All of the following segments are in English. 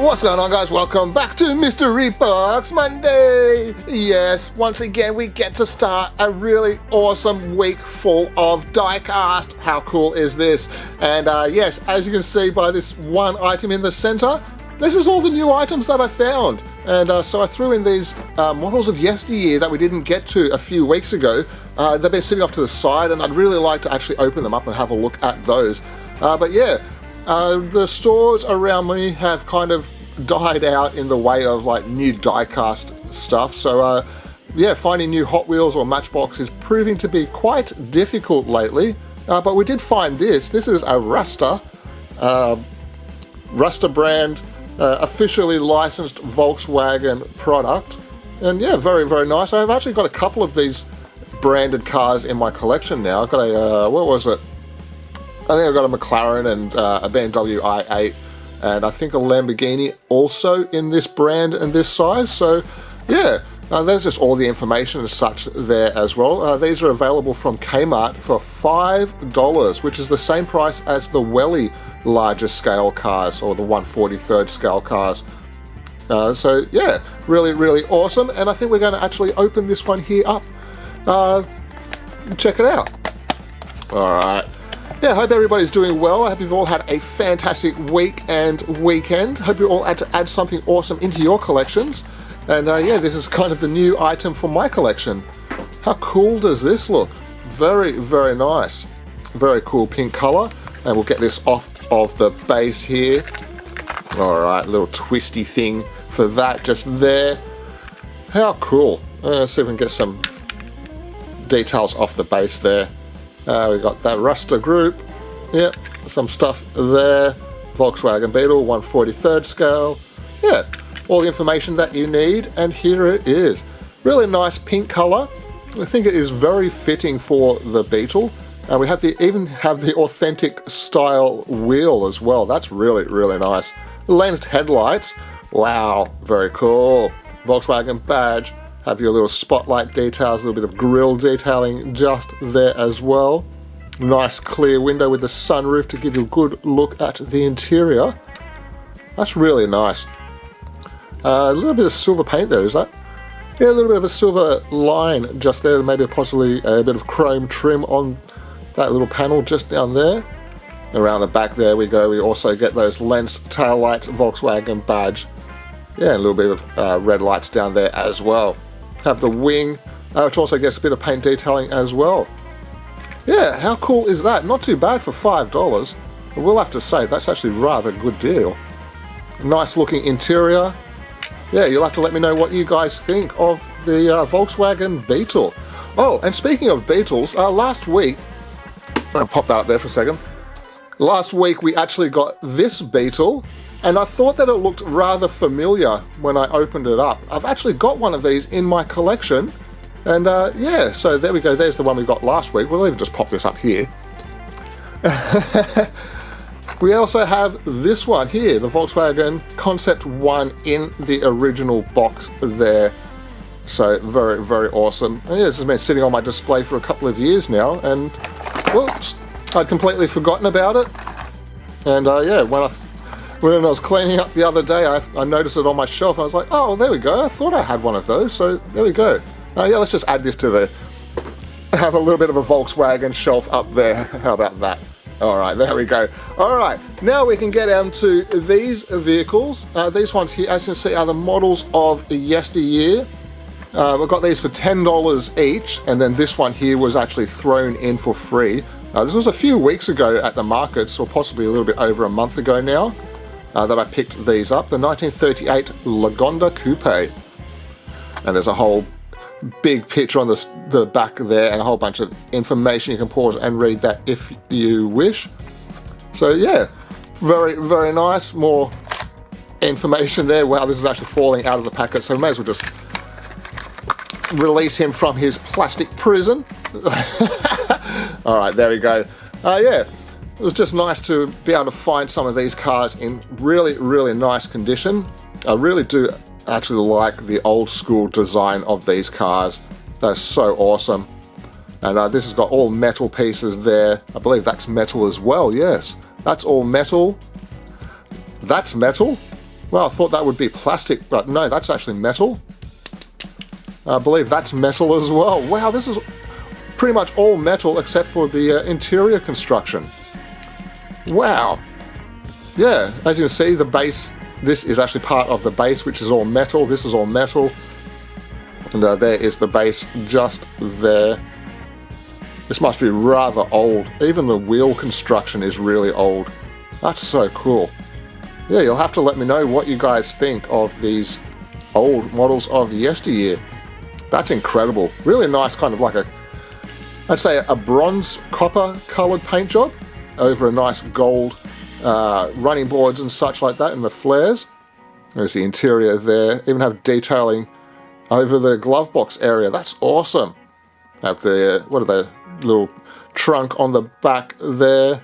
What's going on, guys? Welcome back to Mystery Box Monday! Yes, once again we get to start a really awesome week full of diecast. How cool is this? And yes, as you can see by this one item in the center, this is all the new items that I found. And so I threw in these models of Yesteryear that we didn't get to a few weeks ago. They've been sitting off to the side and I'd really like to actually open them up and have a look at those. But yeah, the stores around me have kind of died out in the way of like new diecast stuff. So yeah, finding new Hot Wheels or Matchbox is proving to be quite difficult lately. But we did find this. This is a Ruster brand, officially licensed Volkswagen product. And yeah, very, very nice. I've actually got a couple of these branded cars in my collection now. I've got a, what was it? I think I've got a McLaren and a BMW i8 and I think a Lamborghini also in this brand and this size. So yeah, there's just all the information and such there as well. These are available from Kmart for $5, which is the same price as the Welly larger scale cars or the 1/43 scale cars. So yeah, really, really awesome. And I think we're going to actually open this one here up. Check it out. All right. Yeah, I hope everybody's doing well. I hope you've all had a fantastic week and weekend. Hope you all had to add something awesome into your collections. And yeah, this is kind of the new item for my collection. How cool does this look? Very, very nice. Very cool pink color. And we'll get this off of the base here. All right, little twisty thing for that just there. How cool. Let's see if we can get some details off the base there. We got that Ruster group, yep, some stuff there, Volkswagen Beetle, 1/43 scale, yeah, all the information that you need, and here it is. Really nice pink color. I think it is very fitting for the Beetle, and we have even have the authentic style wheel as well. That's really, really nice. Lensed headlights, wow, very cool. Volkswagen badge. Have your little spotlight details, a little bit of grille detailing just there as well. Nice clear window with the sunroof to give you a good look at the interior. That's really nice. A little bit of silver paint there, is that? Yeah, a little bit of a silver line just there, maybe possibly a bit of chrome trim on that little panel just down there. Around the back there we go, we also get those lensed tail lights, Volkswagen badge. Yeah, a little bit of red lights down there as well. Have the wing, which also gets a bit of paint detailing as well. Yeah, how cool is that? Not too bad for $5. I will have to say, that's actually rather a good deal. Nice looking interior. Yeah, you'll have to let me know what you guys think of the Volkswagen Beetle. Oh, and speaking of Beetles, last week, I'll pop that up there for a second. Last week we actually got this Beetle, and I thought that it looked rather familiar when I opened it up. I've actually got one of these in my collection, and yeah, so there we go. There's the one we got last week. We'll even just pop this up here. We also have this one here, the Volkswagen Concept 1 in the original box there. So very, very awesome. And yeah, this has been sitting on my display for a couple of years now, and whoops, I'd completely forgotten about it. And yeah, when I was cleaning up the other day, I noticed it on my shelf. I was like, oh, there we go. I thought I had one of those, so there we go. Yeah, let's just add this to have a little bit of a Volkswagen shelf up there. How about that? All right, there we go. All right, now we can get down to these vehicles. These ones here, as you can see, are the models of Yesteryear. We've got these for $10 each, and then this one here was actually thrown in for free. This was a few weeks ago at the markets, or possibly a little bit over a month ago now. That I picked these up, the 1938 Lagonda Coupe. And there's a whole big picture on the back there and a whole bunch of information. You can pause and read that if you wish. So yeah, very, very nice. More information there. Wow, this is actually falling out of the packet, so we may as well just release him from his plastic prison. All right, there we go. Yeah. It was just nice to be able to find some of these cars in really, really nice condition. I really do actually like the old school design of these cars. They're so awesome. And this has got all metal pieces there. I believe that's metal as well, yes. That's all metal. That's metal. Well, I thought that would be plastic, but no, that's actually metal. I believe that's metal as well. Wow, this is pretty much all metal except for the interior construction. Wow. Yeah, as you can see, the base, this is actually part of the base, which is all metal. This is all metal. And there is the base just there. This must be rather old. Even the wheel construction is really old. That's so cool. Yeah, you'll have to let me know what you guys think of these old models of Yesteryear. That's incredible. Really nice, kind of like I'd say a bronze copper coloured paint job over a nice gold running boards and such like that, and the flares. There's the interior there. Even have detailing over the glove box area. That's awesome. Have the, what are the little trunk on the back there.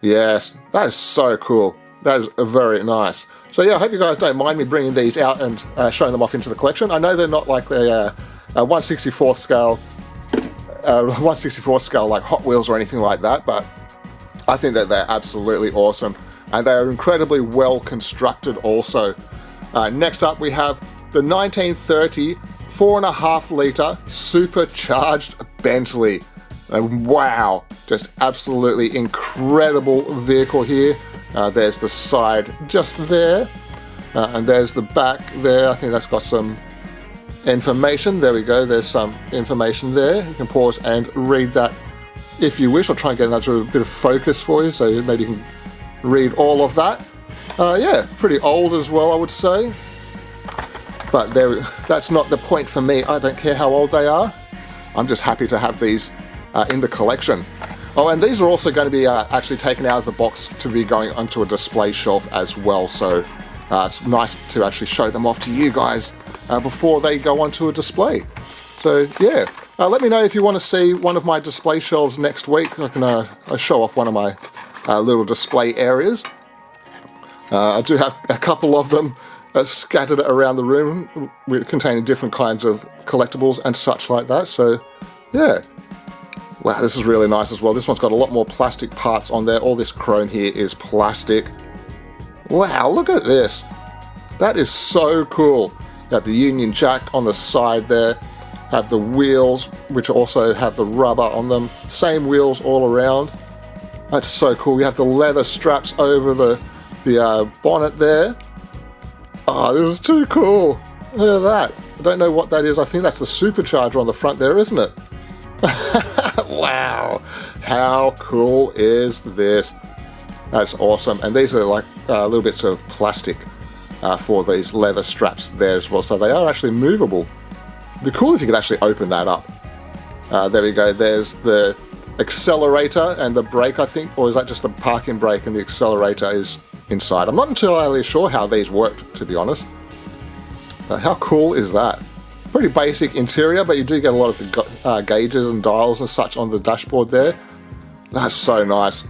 Yes, that is so cool. That is very nice. So yeah, I hope you guys don't mind me bringing these out and showing them off into the collection. I know they're not like a 1/64th scale, 1/64th scale like Hot Wheels or anything like that, but I think that they're absolutely awesome, and they're incredibly well constructed also. Next up we have the 1930 4.5 litre supercharged Bentley. Wow, just absolutely incredible vehicle here. There's the side just there, and there's the back there. I think that's got some information. There we go, there's some information there. You can pause and read that if you wish. I'll try and get that to a bit of focus for you, so maybe you can read all of that. Yeah, pretty old as well, I would say. But that's not the point for me. I don't care how old they are. I'm just happy to have these in the collection. Oh, and these are also going to be actually taken out of the box to be going onto a display shelf as well. So it's nice to actually show them off to you guys before they go onto a display. So yeah, let me know if you want to see one of my display shelves next week. I can show off one of my little display areas. I do have a couple of them scattered around the room containing different kinds of collectibles and such like that. So yeah. Wow, this is really nice as well. This one's got a lot more plastic parts on there. All this chrome here is plastic. Wow, look at this. That is so cool. You have the Union Jack on the side there. Have the wheels, which also have the rubber on them. Same wheels all around. That's so cool. You have the leather straps over the bonnet there. Oh, this is too cool. Look at that. I don't know what that is. I think that's the supercharger on the front there, isn't it? Wow, how cool is this? That's awesome. And these are like little bits of plastic for these leather straps there as well, so they are actually movable. It'd be cool if you could actually open that up. There we go, there's the accelerator and the brake, I think, or is that just the parking brake and the accelerator is inside? I'm not entirely sure how these worked, to be honest. How cool is that? Pretty basic interior, but you do get a lot of the gauges and dials and such on the dashboard there. That's so nice.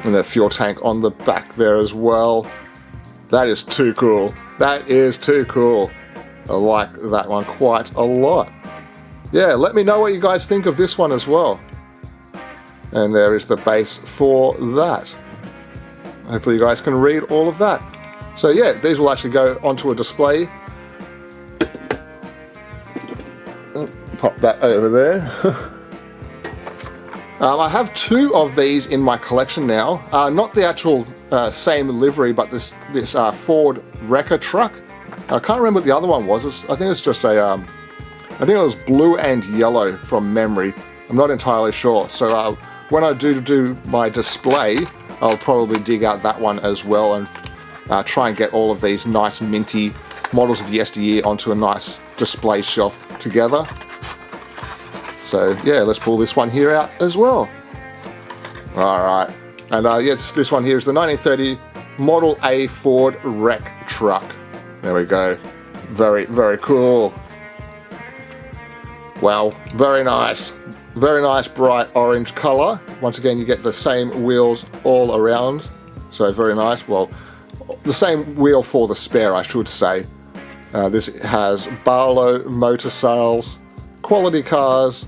And the fuel tank on the back there as well. That is too cool. That is too cool. I like that one quite a lot. Yeah, let me know what you guys think of this one as well. And there is the base for that. Hopefully you guys can read all of that. So yeah, these will actually go onto a display. Pop that over there. I have two of these in my collection now. Not the actual same livery, but this Ford Wrecker truck. I can't remember what the other one was. I think it's just a. I think it was blue and yellow from memory. I'm not entirely sure. So when I do my display, I'll probably dig out that one as well and try and get all of these nice minty models of Yesteryear onto a nice display shelf together. So yeah, let's pull this one here out as well. Alright, and yes, this one here is the 1930 Model A Ford Wreck truck. There we go. Very, very cool. Wow, very nice. Very nice bright orange colour. Once again, you get the same wheels all around. So very nice. Well, the same wheel for the spare, I should say. This has Barlow motor sales, quality cars.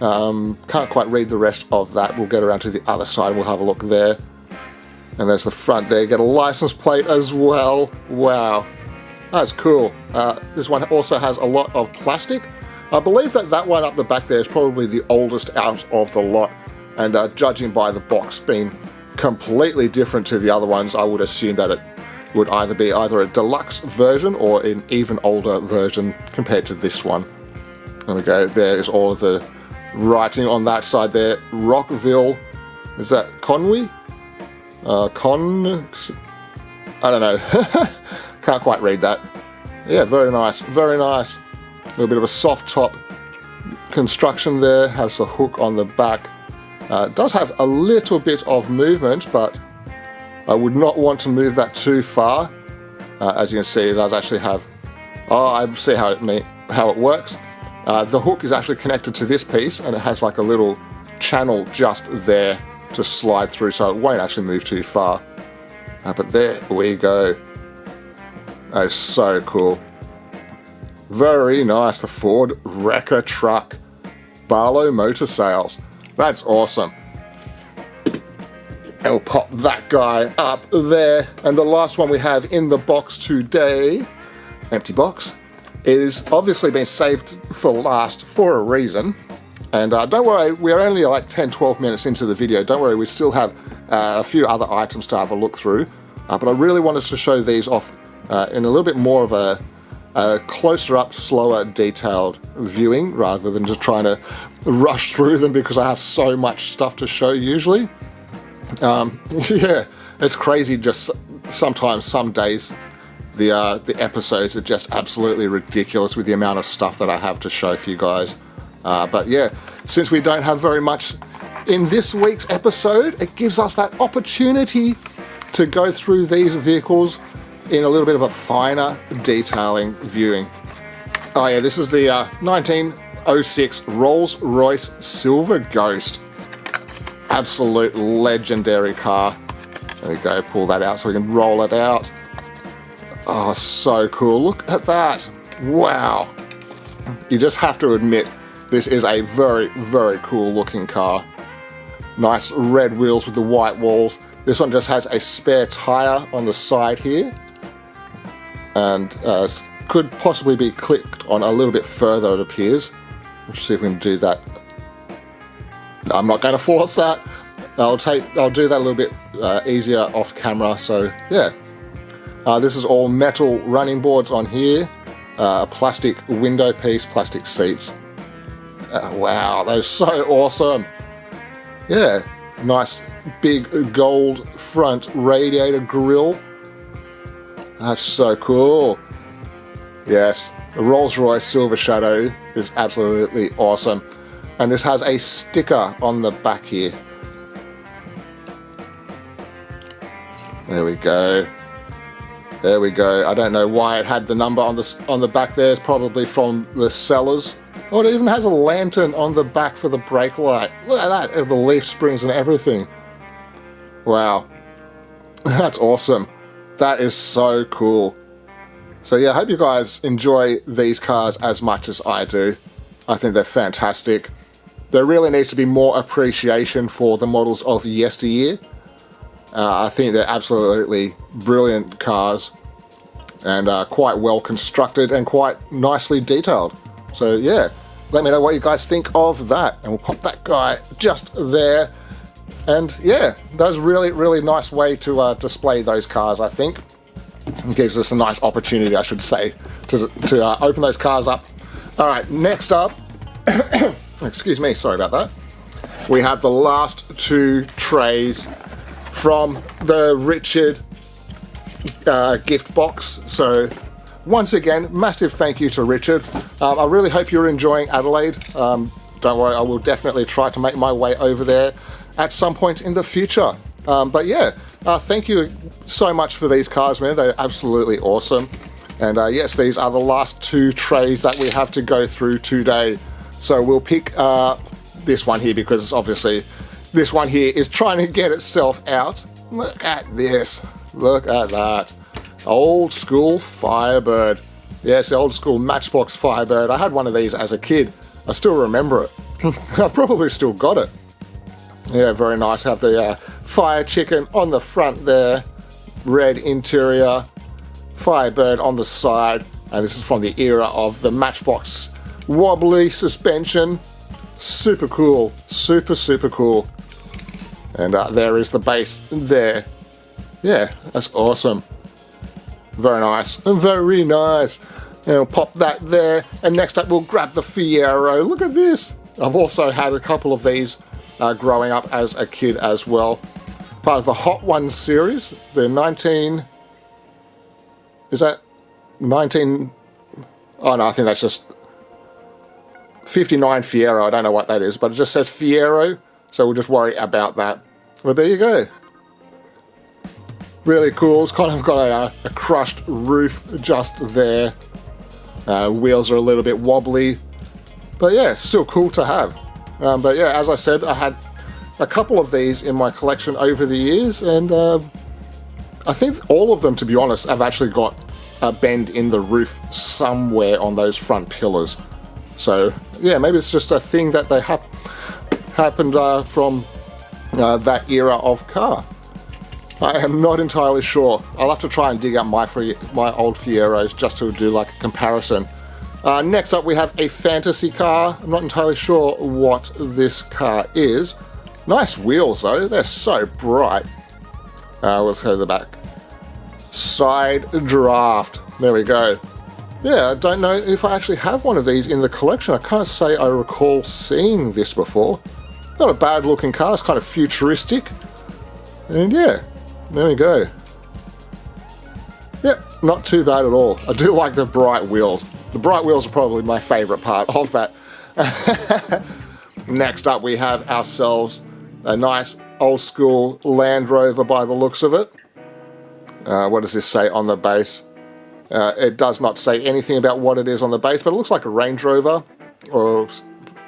Can't quite read the rest of that. We'll get around to the other side and we'll have a look there. And there's the front there. You get a license plate as well. Wow, that's cool. This one also has a lot of plastic. I believe that one up the back there is probably the oldest out of the lot. And judging by the box being completely different to the other ones, I would assume that it would either be a deluxe version or an even older version compared to this one. There we go. There is all of the writing on that side there. Rockville. Is that Conwy? I don't know. Can't quite read that. Yeah, very nice. Very nice. A little bit of a soft top construction there. Has the hook on the back. It does have a little bit of movement, but I would not want to move that too far. As you can see, it does actually have... Oh, I see how it works. The hook is actually connected to this piece, and it has like a little channel just there to slide through, so it won't actually move too far. But there we go. That is so cool. Very nice. The Ford Wrecker truck. Barlow Motor Sales. That's awesome. And we'll pop that guy up there. And the last one we have in the box today, empty box, is obviously been saved for last for a reason. And don't worry, we're only like 10-12 minutes into the video. Don't worry, we still have a few other items to have a look through. But I really wanted to show these off in a little bit more of a closer up, slower, detailed viewing, rather than just trying to rush through them because I have so much stuff to show usually. Yeah, it's crazy. Just sometimes, some days, the episodes are just absolutely ridiculous with the amount of stuff that I have to show for you guys. But yeah, since we don't have very much in this week's episode, it gives us that opportunity to go through these vehicles in a little bit of a finer detailing viewing. Oh yeah, this is the 1906 Rolls-Royce Silver Ghost. Absolute legendary car. There we go, pull that out so we can roll it out. Oh, so cool. Look at that. Wow. You just have to admit, this is a very, very cool looking car. Nice red wheels with the white walls. This one just has a spare tire on the side here. And could possibly be clicked on a little bit further, it appears. Let's see if we can do that. No, I'm not going to force that. I'll do that a little bit easier off camera. So yeah, this is all metal running boards on here. A plastic window piece, plastic seats. Wow, that is so awesome. Yeah, nice big gold front radiator grille. That's so cool. Yes, the Rolls-Royce Silver Shadow is absolutely awesome. And this has a sticker on the back here. There we go. There we go. I don't know why it had the number on the back there. It's probably from the sellers. Oh, it even has a lantern on the back for the brake light. Look at that, the leaf springs and everything. Wow. That's awesome. That is so cool. So yeah, I hope you guys enjoy these cars as much as I do. I think they're fantastic. There really needs to be more appreciation for the models of yesteryear. I think they're absolutely brilliant cars and quite well constructed and quite nicely detailed. So yeah, let me know what you guys think of that, and we'll pop that guy just there. And yeah, that's really, really nice way to display those cars, I think. It gives us a nice opportunity, I should say, to open those cars up. All right, next up, excuse me, sorry about that. We have the last two trays from the Richard gift box. So once again, massive thank you to Richard. I really hope you're enjoying Adelaide. Don't worry, I will definitely try to make my way over there at some point in the future. But yeah, thank you so much for these cars, man. They're absolutely awesome. And yes, these are the last two trays that we have to go through today. So we'll pick this one here, because obviously this one here is trying to get itself out. Look at this. Look at that. Old school Firebird. Yes, the old school Matchbox Firebird. I had one of these as a kid. I still remember it. I probably still got it. Yeah, very nice. Have the Fire chicken on the front there, red interior, Firebird on the side, and this is from the era of the Matchbox wobbly suspension. Super cool, super cool. And there is the base there. Yeah, that's awesome. Very nice, very nice. And we'll pop that there, and next up we'll grab the Fiero. Look at this. I've also had a couple of these growing up as a kid as well. Part of the Hot Ones series. They're 19... Is that 19... Oh no, I think that's just 59 Fiero. I don't know what that is, but it just says Fiero, so we'll just worry about that. But there you go. Really cool. It's kind of got a crushed roof just there. Wheels are a little bit wobbly, but yeah, still cool to have. But yeah, as I said, I had a couple of these in my collection over the years, and I think all of them, to be honest, have actually got a bend in the roof somewhere on those front pillars. So yeah, maybe it's just a thing that they happened from that era of car. I am not entirely sure. I'll have to try and dig up my old Fieros just to do like a comparison. Next up we have a fantasy car. I'm not entirely sure what this car is. Nice wheels though, they're so bright. Let's go to the back. Side draft, there we go. Yeah, I don't know if I actually have one of these in the collection. I can't say I recall seeing this before. Not a bad looking car, it's kind of futuristic. And yeah, there we go. Yep, not too bad at all. I do like the bright wheels. The bright wheels are probably my favourite part of that. Next up we have ourselves a nice old school Land Rover by the looks of it. What does this say on the base? It does not say anything about what it is on the base, but it looks like a Range Rover or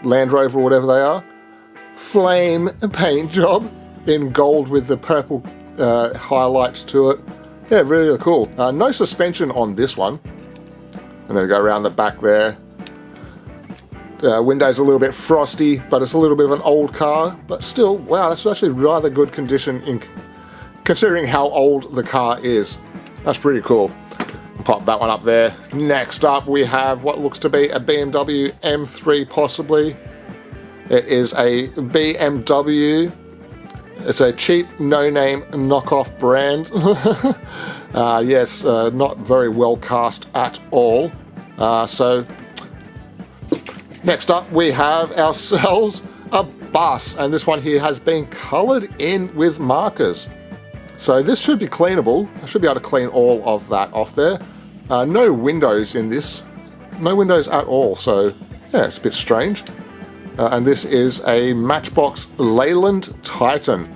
Land Rover or whatever they are. Flame paint job in gold with the purple highlights to it. Yeah, really cool. No suspension on this one. And then go around the back there. Window's a little bit frosty, but it's a little bit of an old car. But still, wow, that's actually rather good condition considering how old the car is. That's pretty cool. Pop that one up there. Next up we have what looks to be a BMW M3 possibly. It is a BMW. It's a cheap, no-name, knockoff brand. Yes, not very well cast at all. So, next up we have ourselves a bus, and this one here has been coloured in with markers. So this should be cleanable. I should be able to clean all of that off there. No windows in this. No windows at all, so yeah, it's a bit strange. And this is a Matchbox Leyland Titan.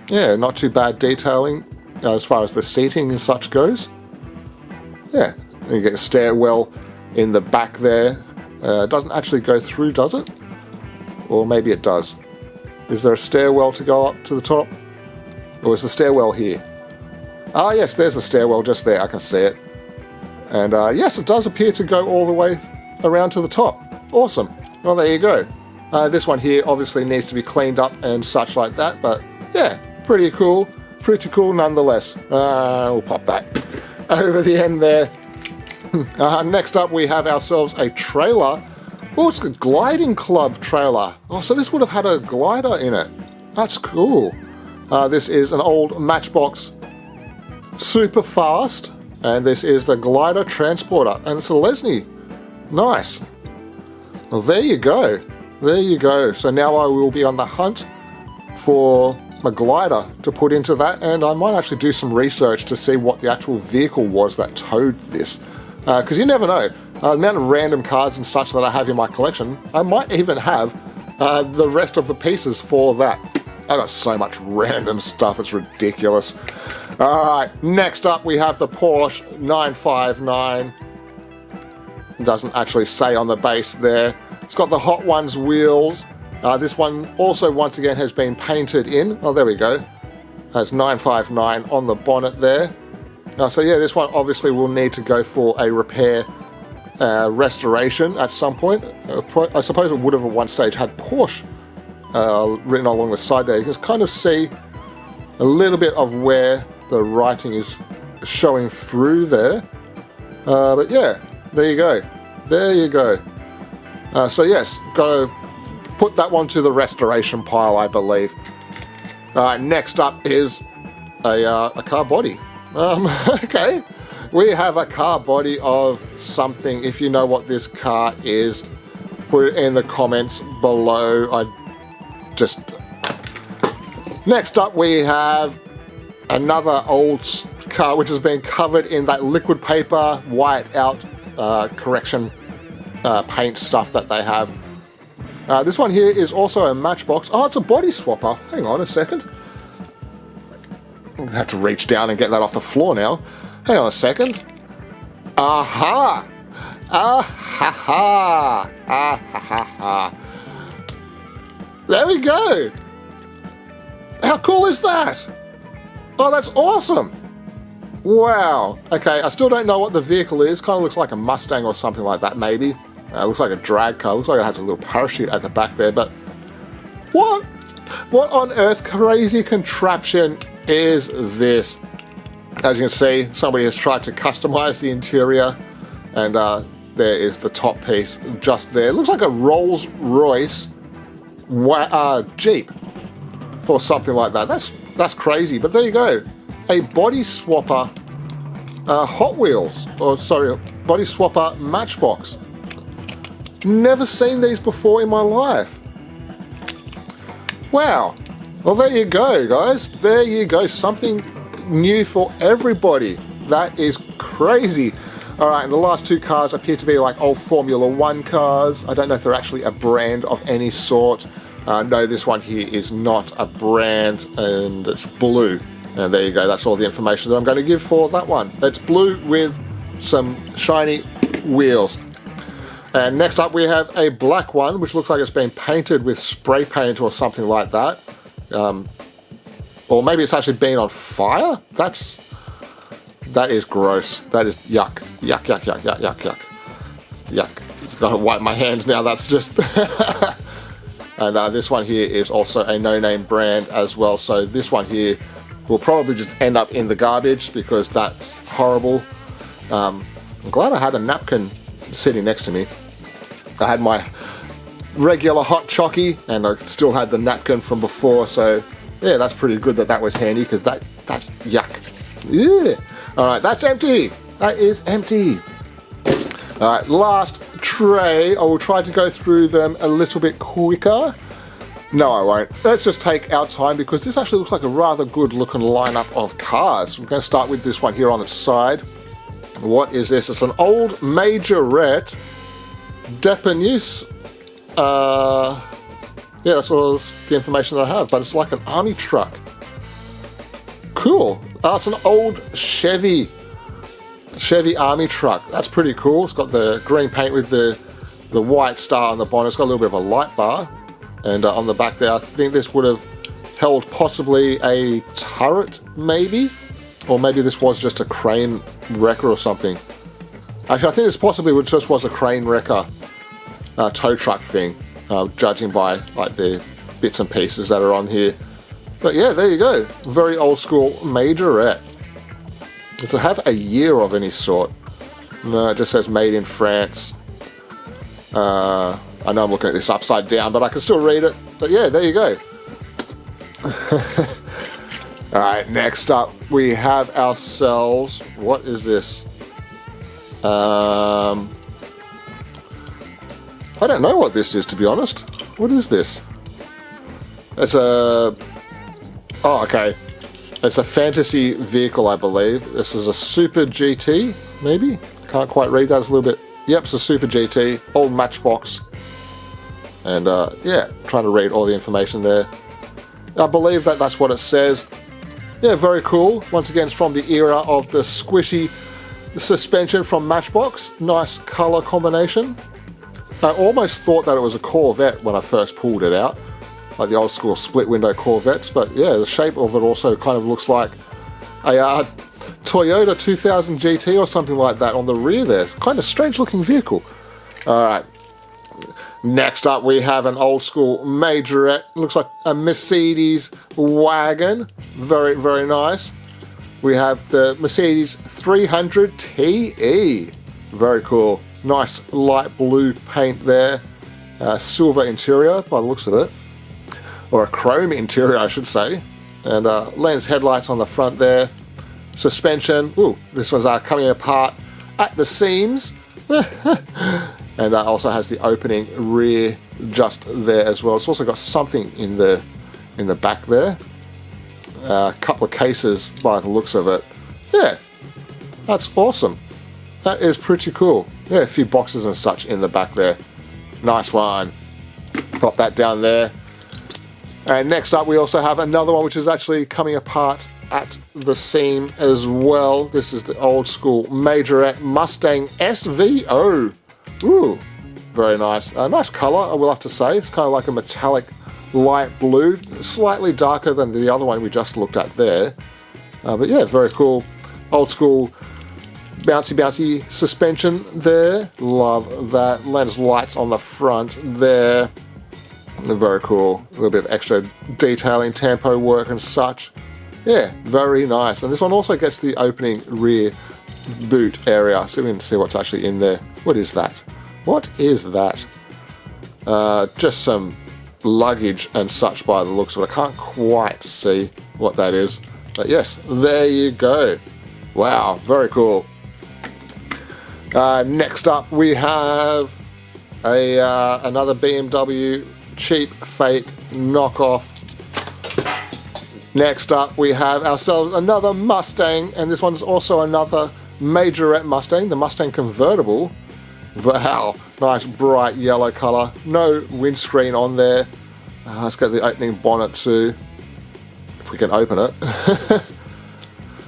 Yeah, not too bad detailing as far as the seating and such goes. Yeah, and you get a stairwell in the back there. It doesn't actually go through, does it? Or maybe it does. Is there a stairwell to go up to the top? Or is the stairwell here? Ah yes, there's the stairwell just there, I can see it. And yes, it does appear to go all the way around to the top. Awesome. Well, there you go. This one here obviously needs to be cleaned up and such like that, but yeah, pretty cool nonetheless. We'll pop that over the end there. Next up we have ourselves a trailer. Oh, it's a gliding club trailer. Oh, so this would have had a glider in it. That's cool. This is an old Matchbox Superfast, and this is the glider transporter, and it's a Lesney. Nice. Well, there you go. There you go. So now I will be on the hunt for a glider to put into that, and I might actually do some research to see what the actual vehicle was that towed this. Because you never know. The amount of random cars and such that I have in my collection, I might even have the rest of the pieces for that. I got so much random stuff, it's ridiculous. Alright, next up we have the Porsche 959. It doesn't actually say on the base there. It's got the Hot Ones wheels. This one also once again has been painted in. Oh, there we go. Has 959 on the bonnet there. So yeah, this one obviously will need to go for a repair restoration at some point. I suppose it would have at one stage had Porsche written along the side there. You can kind of see a little bit of where the writing is showing through there. But yeah, there you go. There you go. So yes, got to put that one to the restoration pile, I believe. Next up is a car body. Okay, we have a car body of something. If you know what this car is, put it in the comments below. Next up we have another old car which has been covered in that liquid paper, white out correction paint stuff that they have. This one here is also a matchbox. Oh, it's a body swapper. Hang on a second. I have to reach down and get that off the floor now. Hang on a second. Aha! Ah-ha-ha! Ah-ha-ha-ha! There we go! How cool is that? Oh, that's awesome! Wow. Okay, I still don't know what the vehicle is. Kind of looks like a Mustang or something like that, maybe. Looks like a drag car. Looks like it has a little parachute at the back there, but what? What on earth crazy contraption is this? As you can see, somebody has tried to customize the interior, and there is the top piece just there. It looks like a Rolls-Royce Jeep or something like that. That's crazy, but there you go. A body swapper Hot Wheels, or sorry, body swapper Matchbox. Never seen these before in my life. Wow. Well, there you go, guys. There you go. Something new for everybody. That is crazy. All right, and the last two cars appear to be like old Formula One cars. I don't know if they're actually a brand of any sort. No, this one here is not a brand, and it's blue. And there you go. That's all the information that I'm going to give for that one. It's blue with some shiny wheels. And next up we have a black one, which looks like it's been painted with spray paint or something like that. Or maybe it's actually been on fire? That is gross. That is yuck. Yuck, yuck, yuck, yuck, yuck, yuck. Yuck. I've got to wipe my hands now, that's just... And this one here is also a no-name brand as well, so this one here will probably just end up in the garbage because that's horrible. I'm glad I had a napkin sitting next to me. I had my regular hot chockey and I still had the napkin from before, so yeah, that's pretty good that was handy because that's yuck. Yeah. Alright, that's empty. That is empty. Alright, last tray. I will try to go through them a little bit quicker. No, I won't. Let's just take our time because this actually looks like a rather good looking lineup of cars. We're going to start with this one here on its side. What is this? It's an old majorette Depanese. Yeah, that's all the information that I have, but it's like an army truck. Cool. Oh, it's an old Chevy army truck. That's pretty cool. It's got the green paint with the white star on the bonnet. It's got a little bit of a light bar. And on the back there, I think this would have held possibly a turret, maybe? Or maybe this was just a crane wrecker or something. Actually, I think this possibly just was a crane wrecker tow truck thing, judging by like the bits and pieces that are on here. But yeah, there you go. Very old school majorette. Does it have a year of any sort? No, it just says made in France. I know I'm looking at this upside down, but I can still read it. But yeah, there you go. Alright, next up we have ourselves... What is this? I don't know what this is, to be honest. What is this? It's a... Oh, okay. It's a fantasy vehicle, I believe. This is a Super GT, maybe? Can't quite read that. It's a little bit... Yep, it's a Super GT. Old Matchbox. And, yeah, trying to read all the information there. I believe that's what it says. Yeah, very cool. Once again, it's from the era of the squishy suspension from Matchbox. Nice colour combination. I almost thought that it was a Corvette when I first pulled it out. Like the old school split window Corvettes. But yeah, the shape of it also kind of looks like a Toyota 2000 GT or something like that on the rear there. Kind of strange looking vehicle. Alright. Next up, we have an old school majorette. Looks like a Mercedes wagon. Very, very nice. We have the Mercedes 300 TE. Very cool. Nice light blue paint there. Silver interior by the looks of it. Or a chrome interior, I should say. And lens headlights on the front there. Suspension. Ooh, this one's coming apart at the seams. And also has the opening rear just there as well. It's also got something in the back there. A couple of cases by the looks of it. Yeah, that's awesome. That is pretty cool. Yeah, a few boxes and such in the back there. Nice one. Pop that down there. And next up we also have another one which is actually coming apart at the seam as well. This is the old school majorette Mustang SVO. Ooh, very nice. Nice colour, I will have to say. It's kind of like a metallic light blue, slightly darker than the other one we just looked at there. But yeah, very cool. Old school bouncy suspension there. Love that. Lens lights on the front there. Very cool. A little bit of extra detailing, tempo work and such. Yeah, very nice. And this one also gets the opening rear boot area, so we can see what's actually in there. What is that? What is that? Just some luggage and such by the looks of it. I can't quite see what that is. But yes, there you go. Wow, very cool. Next up we have another BMW cheap fake knockoff. Next up we have ourselves another Mustang, and this one's also another majorette Mustang, the Mustang convertible. Wow, nice bright yellow colour. No windscreen on there. Let's get the opening bonnet too, if we can open it.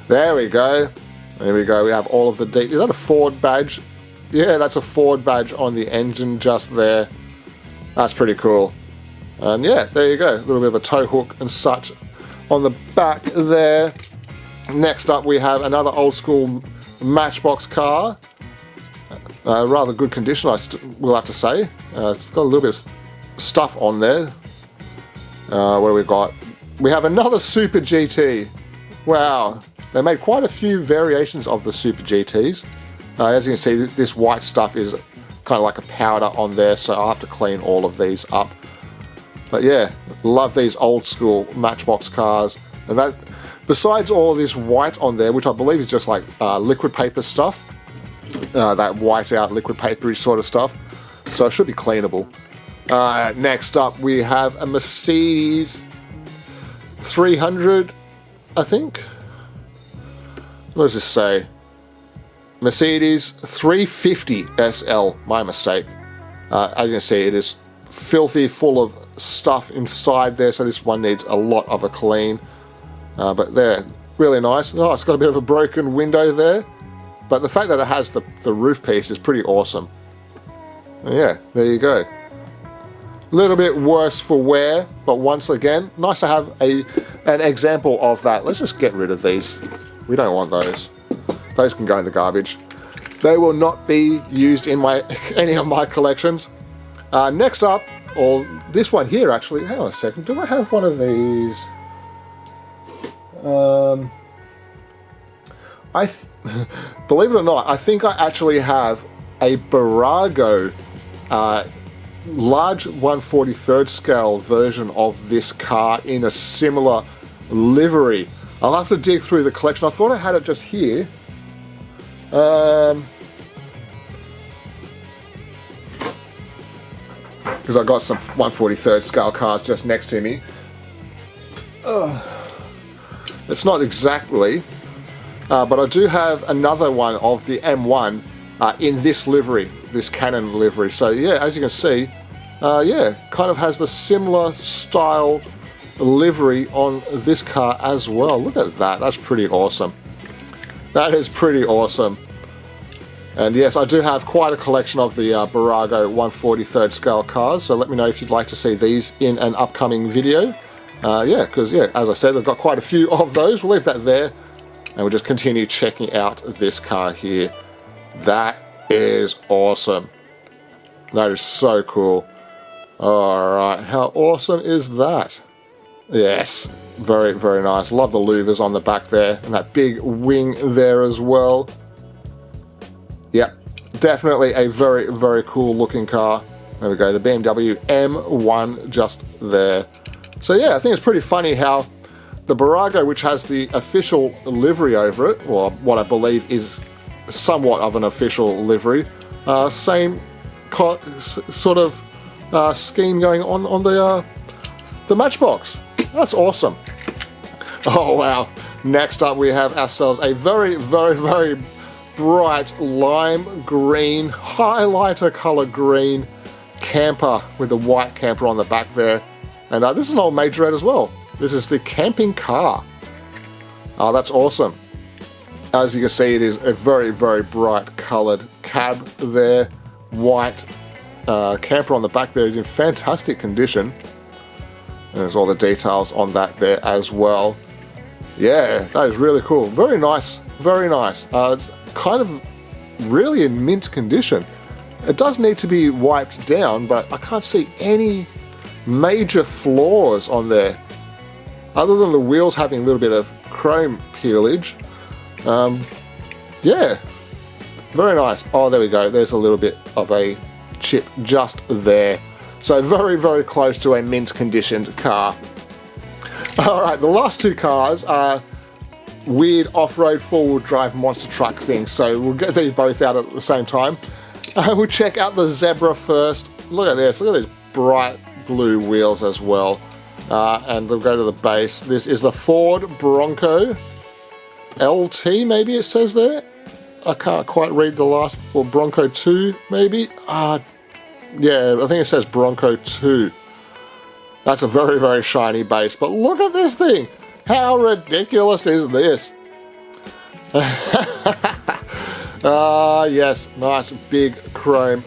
There we go. There we go. We have all of the is that a Ford badge? Yeah, that's a Ford badge on the engine just there. That's pretty cool. And yeah, there you go. A little bit of a tow hook and such on the back there. Next up we have another old school matchbox car. Rather good condition, will have to say. It's got a little bit of stuff on there. What do we got? We have another Super GT. Wow, they made quite a few variations of the Super GTs. As you can see, this white stuff is kind of like a powder on there, so I'll have to clean all of these up. But yeah, love these old school matchbox cars. And that, besides all this white on there, which I believe is just like liquid paper stuff, that white out liquid papery sort of stuff, so it should be cleanable. Next up we have a Mercedes 300, I think. What does this say? Mercedes 350 SL, my mistake. As you can see, it is filthy, full of stuff inside there, so this one needs a lot of a clean. But they're really nice. Oh, it's got a bit of a broken window there, but the fact that it has the roof piece is pretty awesome. Yeah, there you go. A little bit worse for wear, but once again, nice to have an example of that. Let's just get rid of these. We don't want those. Those can go in the garbage. They will not be used in any of my collections. Next up, or this one here actually, hang on a second, do I have one of these? Believe it or not, I think I actually have a bburago large 1/43rd scale version of this car in a similar livery. I'll have to dig through the collection. I thought I had it just here. Because I got some 1/43rd scale cars just next to me. It's not exactly, but I do have another one of the M1 in this livery, this Canon livery. So yeah, as you can see, yeah, kind of has the similar style livery on this car as well. Look at that, that's pretty awesome. That is pretty awesome. And yes, I do have quite a collection of the bburago 1/43rd scale cars, so let me know if you'd like to see these in an upcoming video. Yeah, because yeah, as I said, I've got quite a few of those. We'll leave that there, and we'll just continue checking out this car here. That is awesome. That is so cool. Alright, how awesome is that? Yes, very, very nice. Love the louvers on the back there, and that big wing there as well. Yep, definitely a very, very cool looking car. There we go, the BMW M1 just there. So yeah, I think it's pretty funny how the bburago, which has the official livery over it, or what I believe is somewhat of an official livery, same sort of scheme going on the matchbox. That's awesome. Oh wow, next up we have ourselves a very, very, very bright lime green, highlighter color green camper with a white camper on the back there. And this is an old majorette as well. This is the camping car. Oh, that's awesome. As you can see, it is a very, very bright colored cab there. White camper on the back there is in fantastic condition. And there's all the details on that there as well. Yeah, that is really cool. Very nice, very nice. It's kind of really in mint condition. It does need to be wiped down, but I can't see any major flaws on there. Other than the wheels having a little bit of chrome peelage. Yeah, very nice. Oh, there we go. There's a little bit of a chip just there. So very, very close to a mint conditioned car. Alright, the last two cars are weird off-road four-wheel drive monster truck things. So we'll get these both out at the same time. We'll check out the Zebra first. Look at this. Look at these bright blue wheels as well. And we'll go to the base. This is the Ford Bronco LT, maybe it says there. I can't quite read the last, or Bronco 2 maybe. Yeah, I think it says Bronco 2. That's a very, very shiny base, but look at this thing. How ridiculous is this? Yes, nice big chrome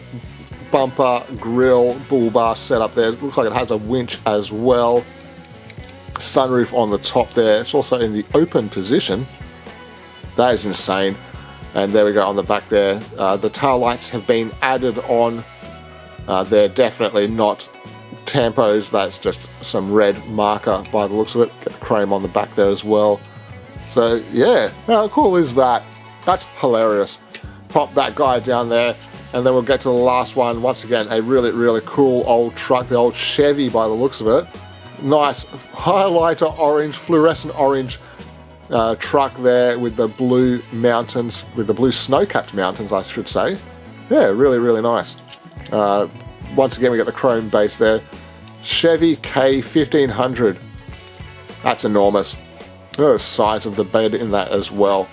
bumper, grille, bull bar setup there. It looks like it has a winch as well. Sunroof on the top there. It's also in the open position. That is insane. And there we go on the back there. The tail lights have been added on. They're definitely not tampos. That's just some red marker by the looks of it. Get the chrome on the back there as well. So yeah, how cool is that? That's hilarious. Pop that guy down there. And then we'll get to the last one. Once again, a really, really cool old truck, the old Chevy by the looks of it. Nice highlighter orange, fluorescent orange truck there with the blue mountains, with the blue snow-capped mountains, I should say. Yeah, really, really nice. Once again, we got the chrome base there. Chevy K1500. That's enormous. Look at the size of the bed in that as well.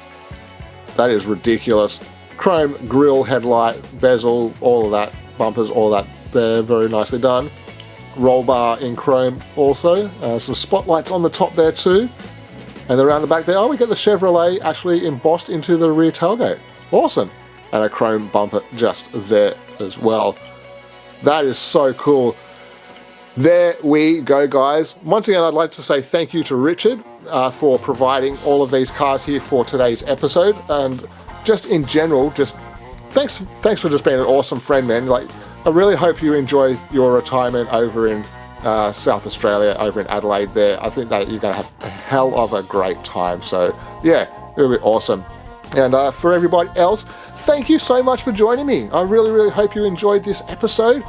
That is ridiculous. Chrome grille, headlight, bezel, all of that, bumpers, all that there, very nicely done. Roll bar in chrome also. Some spotlights on the top there too. And around the back there, oh, we get the Chevrolet actually embossed into the rear tailgate. Awesome. And a chrome bumper just there as well. That is so cool. There we go, guys. Once again, I'd like to say thank you to Richard for providing all of these cars here for today's episode. And just in general, just thanks for just being an awesome friend, man. Like, I really hope you enjoy your retirement over in South Australia, over in Adelaide there. I think that you're going to have a hell of a great time. So yeah, it'll be awesome. And for everybody else, thank you so much for joining me. I really, really hope you enjoyed this episode.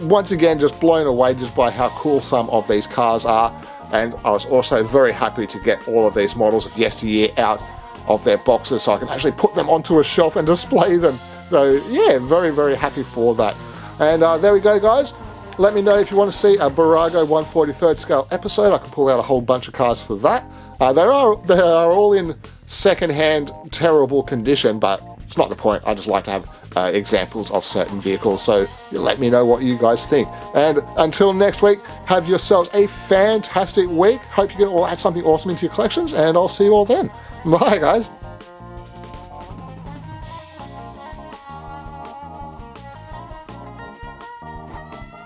Once again, just blown away just by how cool some of these cars are. And I was also very happy to get all of these models of Yesteryear out of their boxes so I can actually put them onto a shelf and display them. So yeah, very, very happy for that. And there we go, guys. Let me know if you want to see a bburago 1/43rd scale episode. I can pull out a whole bunch of cars for that. They are all in second-hand, terrible condition, but it's not the point. I just like to have examples of certain vehicles. So let me know what you guys think. And until next week, have yourselves a fantastic week. Hope you can all add something awesome into your collections, and I'll see you all then. Bye, guys.